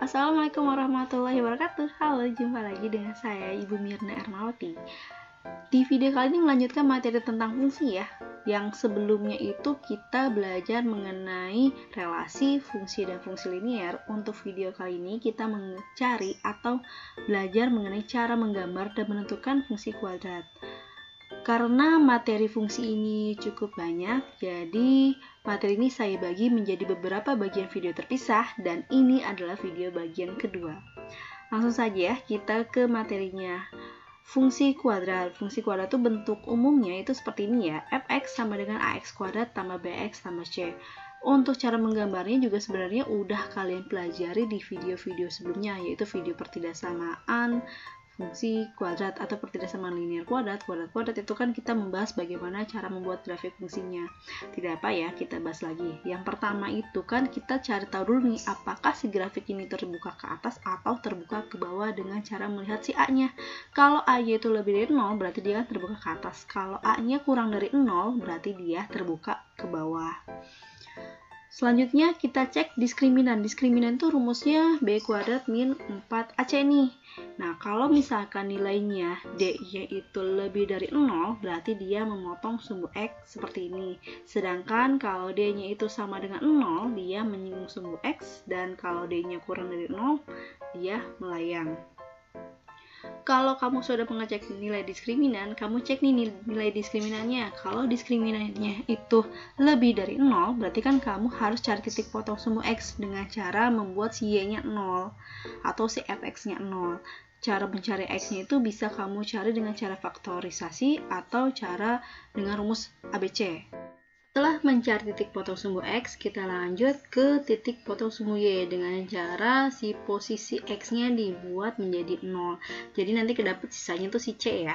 Assalamualaikum warahmatullahi wabarakatuh. Halo, jumpa lagi dengan saya Ibu Mirna Ermawati. Di video kali ini melanjutkan materi tentang fungsi ya. Yang sebelumnya itu kita belajar mengenai relasi, fungsi, dan fungsi linier. Untuk video kali ini kita mencari atau belajar mengenai cara menggambar dan menentukan fungsi kuadrat. Karena materi fungsi ini cukup banyak, jadi materi ini saya bagi menjadi beberapa bagian video terpisah dan ini adalah video bagian kedua. Langsung saja kita ke materinya. Fungsi kuadrat. Fungsi kuadrat itu bentuk umumnya itu seperti ini ya. Fx sama dengan ax kuadrat tambah bx tambah c. Untuk cara menggambarnya juga sebenarnya udah kalian pelajari di video-video sebelumnya, yaitu video pertidaksamaan fungsi kuadrat atau pertidaksamaan linier kuadrat itu kan kita membahas bagaimana cara membuat grafik fungsinya. Tidak apa ya, kita bahas lagi. Yang pertama itu kan kita cari tahu dulu nih, apakah si grafik ini terbuka ke atas atau terbuka ke bawah dengan cara melihat si A-nya. Kalau A-nya itu lebih dari 0, berarti dia terbuka ke atas. Kalau A-nya kurang dari 0, berarti dia terbuka ke bawah. Selanjutnya kita cek diskriminan. Diskriminan itu rumusnya B kuadrat min 4AC nih. Nah, kalau misalkan nilainya D-nya itu lebih dari 0, berarti dia memotong sumbu X seperti ini. Sedangkan kalau D-nya itu sama dengan 0, dia menyinggung sumbu X. Dan kalau D-nya kurang dari 0, dia melayang. Kalau kamu sudah mengecek nilai diskriminan, kamu cek nih nilai diskriminannya. Kalau diskriminannya itu lebih dari 0, berarti kan kamu harus cari titik potong sumbu X dengan cara membuat si Y-nya 0 atau si Fx-nya 0. Cara mencari X-nya itu bisa kamu cari dengan cara faktorisasi atau cara dengan rumus ABC. Setelah mencari titik potong sumbu X, kita lanjut ke titik potong sumbu Y dengan cara si posisi X-nya dibuat menjadi 0. Jadi nanti kedapet sisanya tuh si C ya.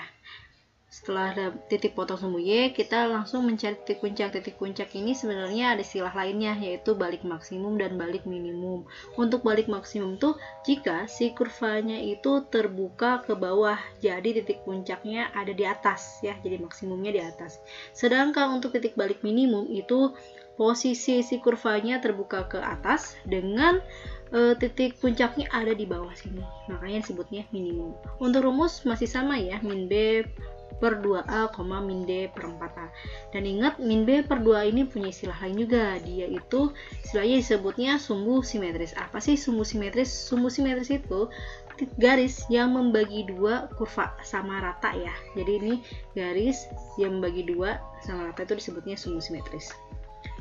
Setelah ada titik potong sumbu Y, kita langsung mencari titik puncak. Titik puncak ini sebenarnya ada istilah lainnya, yaitu balik maksimum dan balik minimum. Untuk balik maksimum tuh jika si kurvanya itu terbuka ke bawah, jadi titik puncaknya ada di atas ya, jadi maksimumnya di atas. Sedangkan untuk titik balik minimum itu posisi si kurvanya terbuka ke atas dengan titik puncaknya ada di bawah sini, makanya disebutnya minimum. Untuk rumus masih sama ya, min B per 2A, min D per 4A. Dan ingat, min B per 2A ini punya istilah lain juga. Dia itu istilahnya disebutnya sumbu simetris. Apa sih sumbu simetris? Sumbu simetris itu garis yang membagi dua kurva sama rata ya. Jadi ini garis yang membagi dua sama rata itu disebutnya sumbu simetris.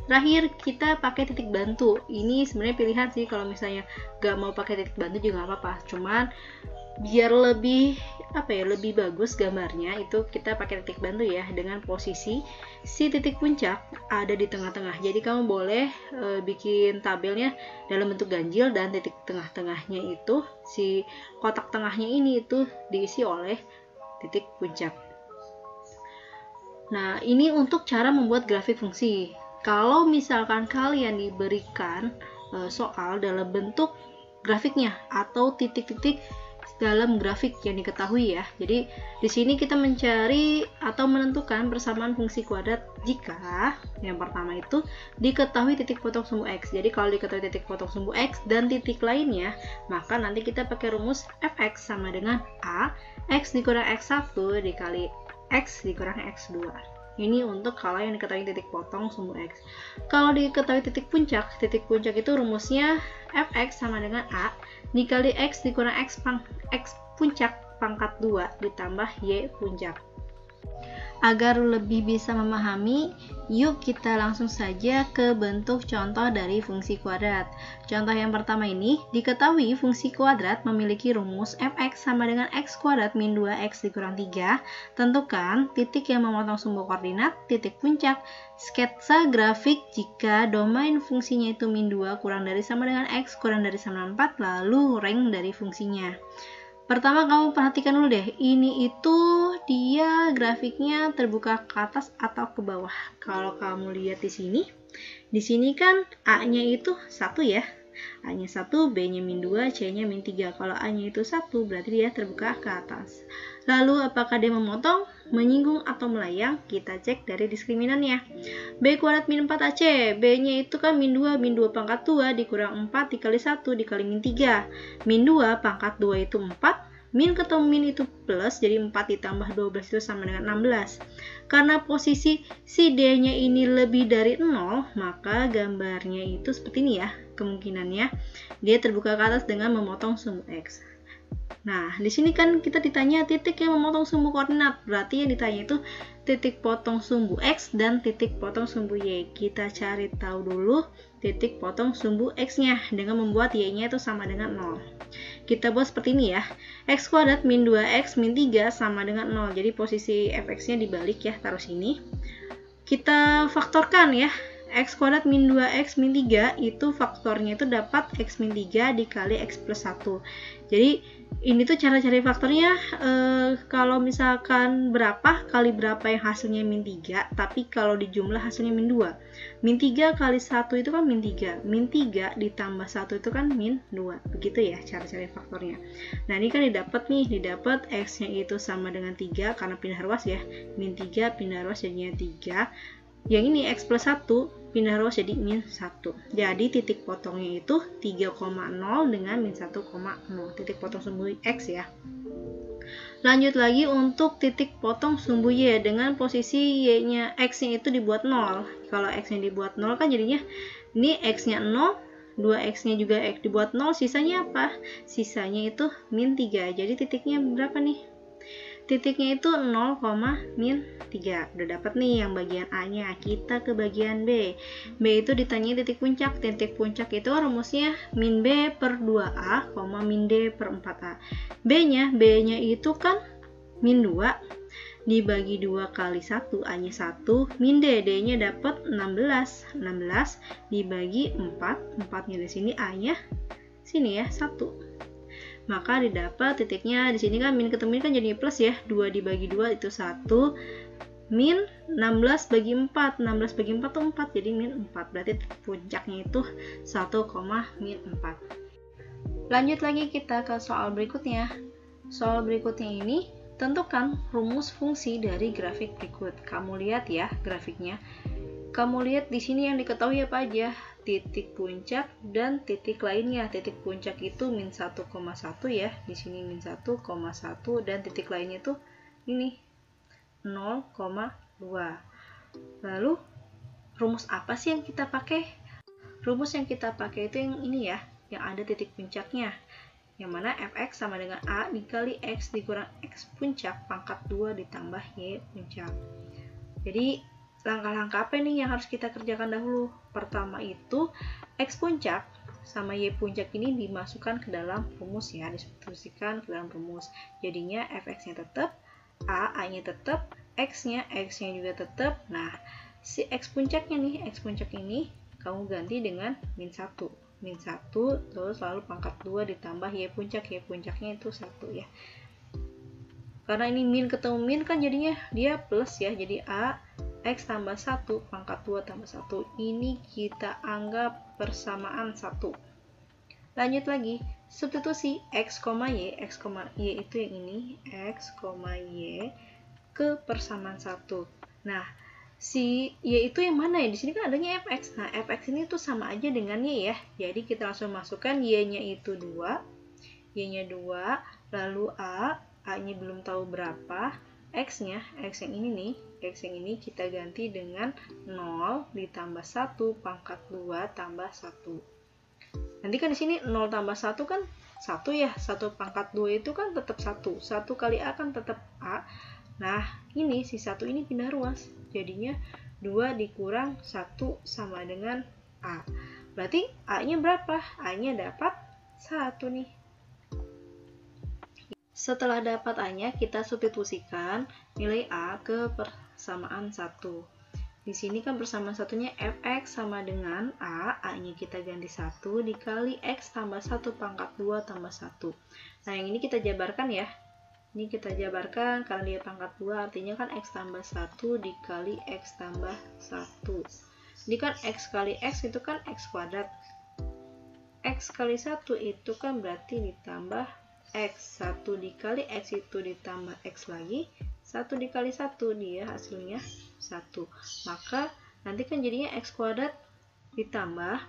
Terakhir kita pakai titik bantu. Ini sebenarnya pilihan sih, kalau misalnya gak mau pakai titik bantu juga gak apa-apa. Cuman biar lebih lebih bagus gambarnya itu kita pakai titik bantu ya, dengan posisi si titik puncak ada di tengah-tengah. Jadi kamu boleh bikin tabelnya dalam bentuk ganjil dan titik tengah-tengahnya itu si kotak tengahnya ini itu diisi oleh titik puncak. Nah, ini untuk cara membuat grafik fungsi. Kalau misalkan kalian diberikan soal dalam bentuk grafiknya atau titik-titik dalam grafik yang diketahui ya. Jadi di sini kita mencari atau menentukan persamaan fungsi kuadrat jika yang pertama itu diketahui titik potong sumbu X. Jadi kalau diketahui titik potong sumbu X dan titik lainnya, maka nanti kita pakai rumus Fx sama dengan A X dikurang X1 dikali X dikurang X2. Ini untuk kalau yang diketahui titik potong sumbu X. Kalau diketahui titik puncak itu rumusnya Fx sama dengan A dikali X dikurang X puncak pangkat 2 ditambah Y puncak. Agar lebih bisa memahami, yuk kita langsung saja ke bentuk contoh dari fungsi kuadrat. Contoh yang pertama ini, diketahui fungsi kuadrat memiliki rumus Fx sama dengan X kuadrat min 2X dikurang 3. Tentukan titik yang memotong sumbu koordinat, titik puncak. Sketsa grafik jika domain fungsinya itu min 2 kurang dari sama dengan X kurang dari sama dengan 4, lalu rank dari fungsinya. Pertama kamu perhatikan dulu deh, ini itu dia grafiknya terbuka ke atas atau ke bawah. Kalau kamu lihat di sini kan A-nya itu 1 ya. A-nya 1, B-nya min 2, C-nya min 3. Kalau A-nya itu 1, berarti dia terbuka ke atas. Lalu apakah dia memotong? menyinggung atau melayang, kita cek dari diskriminannya. B kuadrat min 4AC, B-nya itu kan min 2 pangkat 2 dikurang 4 dikali 1 dikali min 3. Min 2 pangkat 2 itu 4, min ketemu min itu plus, jadi 4 ditambah 12 itu sama dengan 16. Karena posisi si D-nya ini lebih dari 0, maka gambarnya itu seperti ini ya. Kemungkinannya dia terbuka ke atas dengan memotong sumbu X. Nah, di sini kan kita ditanya titik yang memotong sumbu koordinat. Berarti yang ditanya itu titik potong sumbu X dan titik potong sumbu Y. Kita cari tahu dulu titik potong sumbu X-nya dengan membuat Y-nya itu sama dengan 0. Kita buat seperti ini ya. X kuadrat min 2X min 3 sama dengan 0. Jadi posisi fx-nya dibalik ya, taruh sini. Kita faktorkan ya. X kuadrat min 2X min 3 itu faktornya itu dapat X min 3 dikali X plus 1. Jadi ini tuh cara cari faktornya kalau misalkan berapa kali berapa yang hasilnya min 3, tapi kalau dijumlah hasilnya min 2. Min 3 kali 1 itu kan min 3. Min 3 ditambah 1 itu kan min 2. Begitu ya cara cari faktornya. Nah, ini kan didapat didapat X-nya itu sama dengan 3 karena pindah ruas ya. Min 3 pindah ruas jadinya 3. Yang ini X plus 1 pindah ruas jadi min 1. Jadi titik potongnya itu 3,0 dengan min 1,0. Titik potong sumbu X ya. Lanjut lagi untuk titik potong sumbu Y dengan posisi Y-nya X-nya itu dibuat 0. Kalau X-nya dibuat 0 kan jadinya ini X-nya 0, 2X-nya juga X dibuat 0, sisanya apa? Sisanya itu min 3. Jadi titiknya berapa nih? Titiknya itu 0, min 3. Udah dapat nih yang bagian A-nya. Kita ke bagian B. B itu ditanya titik puncak. Titik puncak itu rumusnya min B per 2A, min D per 4A. B-nya itu kan min 2 dibagi 2 kali 1, A-nya 1, min D, D-nya dapat 16. 16 dibagi 4, 4-nya di sini, A-nya sini ya, 1. Maka didapat titiknya di sini kan min ketemu min kan jadi plus ya. 2 dibagi 2 itu 1. Min 16 bagi 4. 16 bagi 4 itu 4. Jadi min 4. Berarti puncaknya itu 1, min 4. Lanjut lagi kita ke soal berikutnya. Soal berikutnya ini tentukan rumus fungsi dari grafik berikut. Kamu lihat ya grafiknya. Kamu lihat di sini yang diketahui apa aja? Titik puncak dan titik lainnya. Titik puncak itu min 1,1 ya. Di sini min 1,1 dan titik lainnya itu ini 0,2. Lalu rumus apa sih yang kita pakai? Rumus yang kita pakai itu yang ini ya, yang ada titik puncaknya. Yang mana fx sama dengan A dikali X dikurang X puncak pangkat 2 ditambah Y puncak. Jadi langkah-langkah apa nih yang harus kita kerjakan dahulu? Pertama itu X puncak sama Y puncak ini dimasukkan ke dalam rumus ya, disubstitusikan ke dalam rumus. Jadinya fx-nya tetap, A-nya tetap, X-nya juga tetap. Nah, si X puncaknya nih, X puncak ini kamu ganti dengan min 1. Min 1 terus lalu pangkat 2 ditambah Y puncaknya itu 1 ya. Karena ini min ketemu min kan jadinya dia plus ya, jadi A X tambah 1 pangkat 2 tambah 1. Ini kita anggap persamaan 1. Lanjut lagi, substitusi X, Y. X, Y itu yang ini, X, Y ke persamaan 1. Nah, si Y itu yang mana ya? Di sini kan adanya fx. Nah, fx ini tuh sama aja dengan Y ya. Jadi kita langsung masukkan Y-nya itu 2. Y-nya 2, lalu A-nya belum tahu berapa. X-nya, X yang ini nih, X yang ini kita ganti dengan 0 ditambah 1 pangkat 2 tambah 1. Nanti kan di sini 0 tambah 1 kan 1 ya, 1 pangkat 2 itu kan tetap 1. 1 kali A kan tetap A. Nah, ini si 1 ini pindah ruas. Jadinya 2 dikurang 1 sama dengan A. Berarti A-nya berapa? A-nya dapat 1 nih. Setelah dapat A-nya, kita substitusikan nilai A ke persamaan 1. Di sini kan persamaan satunya fx sama dengan A-nya kita ganti 1 dikali X tambah 1 pangkat 2 tambah 1. Nah, yang ini kita jabarkan ya. Ini kita jabarkan karena dia pangkat 2, artinya kan X tambah 1 dikali X tambah 1. Ini kan X kali X itu kan X kuadrat. X kali 1 itu kan berarti ditambah X. 1 dikali X itu ditambah X lagi 1 dikali 1 dia hasilnya 1. Maka nanti kan jadinya x kuadrat ditambah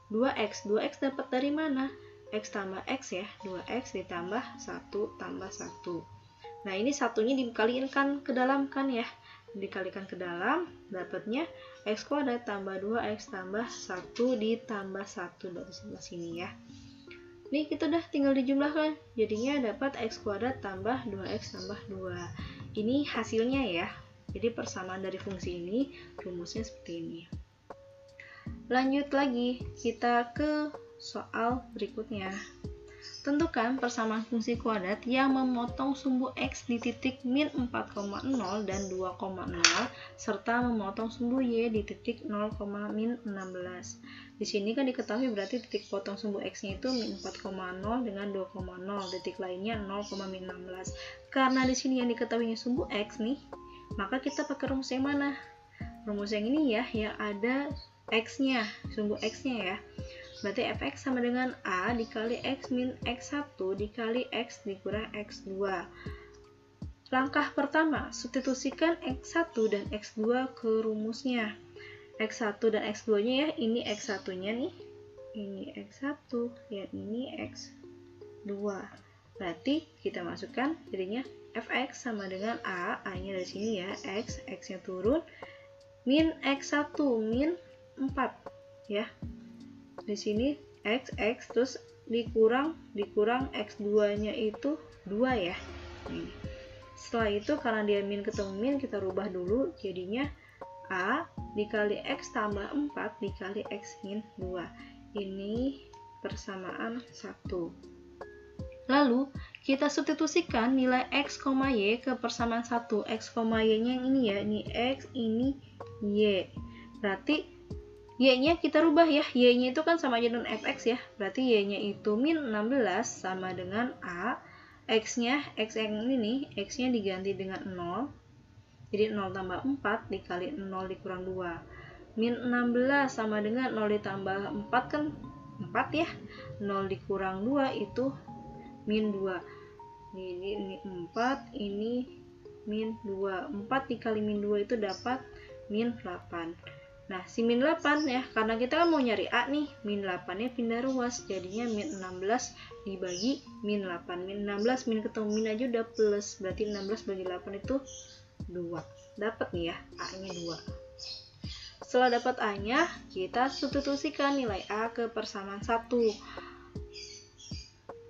2x. 2x dapat dari mana? X tambah x ya, 2x ditambah 1 tambah 1. Nah ini satunya dikalikan ke dalam kan ya, dikalikan ke dalam dapatnya x kuadrat tambah 2x tambah 1 ditambah 1 dari sebelah sini ya. Ini kita udah tinggal dijumlahkan, jadinya dapat x kuadrat tambah 2x tambah 2. Ini hasilnya ya, jadi persamaan dari fungsi ini rumusnya seperti ini. Lanjut lagi, kita ke soal berikutnya. Tentukan persamaan fungsi kuadrat yang memotong sumbu x di titik min 4,0 dan 2,0 serta memotong sumbu y di titik 0, min 16. Di sini kan diketahui berarti titik potong sumbu x-nya itu min 4,0 dengan 2,0, titik lainnya 0, min 16. Karena di sini yang diketahuinya sumbu x nih, maka kita pakai rumus yang mana? Rumus yang ini ya, yang ada x-nya, sumbu x-nya ya. Berarti fx sama dengan a dikali x min x1 dikali x dikurang x2. Langkah pertama, substitusikan x1 dan x2 ke rumusnya. X1 dan x2 nya ya, ini x1 nya nih, ini x1, ya ini x2. Berarti kita masukkan jadinya fx sama dengan a nya dari sini ya, x nya turun, min x1 min 4 ya. Di sini x terus dikurang x2-nya itu 2 ya. Nih. Setelah itu karena dia min ketemu min, kita rubah dulu jadinya a dikali x tambah 4 dikali x min 2. Ini persamaan 1. Lalu kita substitusikan nilai x, y ke persamaan 1. X, y-nya yang ini ya, ini x, ini y. Berarti y-nya kita rubah ya, y-nya itu kan sama aja dengan fx ya, berarti y-nya itu min 16 sama dengan a, x-nya, x yang ini nih, x-nya diganti dengan 0, jadi 0 tambah 4 dikali 0 dikurang 2, min 16 sama dengan 0 ditambah 4 kan 4 ya, 0 dikurang 2 itu min 2, ini 4, ini min 2, 4 dikali min 2 itu dapat min 8. Nah, si min 8 ya, karena kita kan mau nyari A nih, min 8-nya pindah ruas, jadinya min 16 dibagi min 8. Min 16, min ketemu min aja udah plus, berarti 16 bagi 8 itu 2. Dapat nih ya, A-nya 2. Setelah dapat A-nya, kita substitusikan nilai A ke persamaan 1.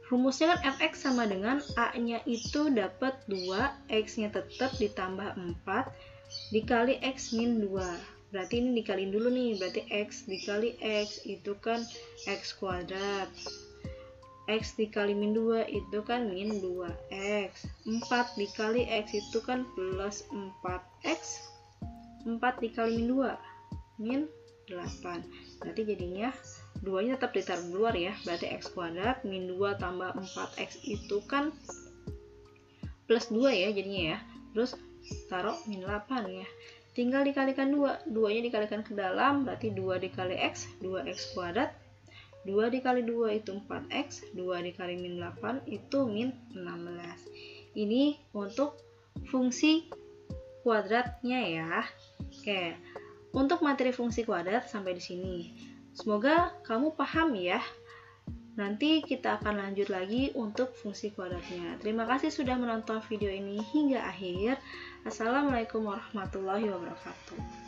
Rumusnya kan fx sama dengan A-nya itu dapat 2, x-nya tetap ditambah 4, dikali x min 2. Berarti ini dikaliin dulu nih, berarti x dikali x itu kan x kuadrat. X dikali min 2 itu kan min 2x. 4 dikali x itu kan plus 4x. 4 dikali min 2, min 8. Berarti jadinya 2-nya tetap ditaruh di luar ya, berarti x kuadrat min 2 tambah 4x itu kan plus 2 ya jadinya ya. Terus taruh min 8 ya. Tinggal dikalikan 2, 2-nya dikalikan ke dalam, berarti 2 dikali x, 2x kuadrat, 2 dikali 2 itu 4x, 2 dikali min 8 itu min 16. Ini untuk fungsi kuadratnya ya. Oke, untuk materi fungsi kuadrat sampai di sini. Semoga kamu paham ya. Nanti kita akan lanjut lagi untuk fungsi kuadratnya. Terima kasih sudah menonton video ini hingga akhir. Assalamualaikum warahmatullahi wabarakatuh.